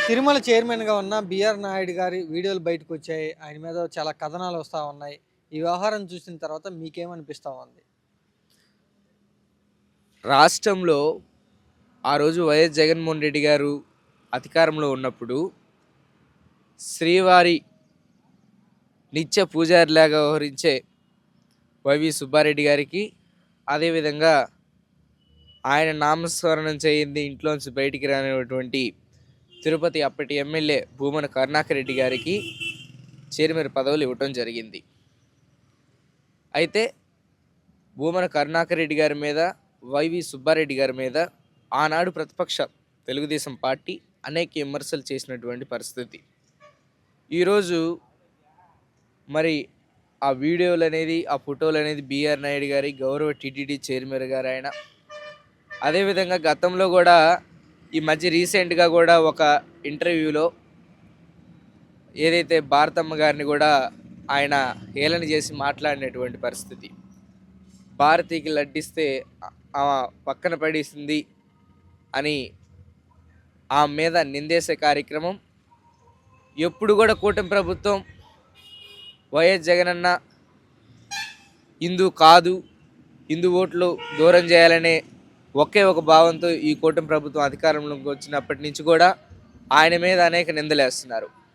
తిరుమల చైర్మన్‌గా ఉన్న బిఆర్ నాయుడు గారి వీడియోలు బయటకొచ్చాయి. ఆయన మీద చాలా కథనాలు వస్తా ఉన్నాయి. ఈ వ్యవహారం చూసిన తర్వాత మీకేమనిపిస్తా ఉంది? రాష్ట్రంలో ఆ రోజు వైఎస్ జగన్మోహన్ రెడ్డి గారు అధికారంలో ఉన్నప్పుడు శ్రీవారి నిత్య పూజారిలాగా వ్యవహరించే వైవి సుబ్బారెడ్డి గారికి, అదేవిధంగా ఆయన నామస్మరణం చేయింది ఇంట్లోంచి బయటికి రానిటువంటి తిరుపతి అప్పటి ఎమ్మెల్యే భూమన కరుణాకర్ రెడ్డి గారికి చైర్మన్ పదవులు ఇవ్వటం జరిగింది. అయితే భూమన కరుణాకర్ రెడ్డి గారి మీద, వైవి సుబ్బారెడ్డి గారి మీద ఆనాడు ప్రతిపక్ష తెలుగుదేశం పార్టీ అనేక విమర్శలు చేసినటువంటి పరిస్థితి. ఈరోజు మరి ఆ వీడియోలు అనేది, ఆ ఫోటోలు అనేది బిఆర్ నాయుడు గారి గౌరవ టీటీడీ చైర్మన్ గారు ఆయన. అదేవిధంగా గతంలో కూడా ఈ మధ్య రీసెంట్గా కూడా ఒక ఇంటర్వ్యూలో ఏదైతే భారతమ్మ గారిని కూడా ఆయన హేళన చేసి మాట్లాడినటువంటి పరిస్థితి. భారతికి లడ్డిస్తే ఆమె పక్కన పడేసింది అని ఆమె మీద నిందేసే కార్యక్రమం ఎప్పుడు కూడా కూటమి ప్రభుత్వం వైఎస్ జగనన్న హిందూ కాదు, హిందూ ఓట్లు దూరం చేయాలనే ఒకే ఒక భావంతో ఈ కూటమి ప్రభుత్వం అధికారంలోకి వచ్చినప్పటి నుంచి కూడా ఆయన మీద అనేక నిందలేస్తున్నారు.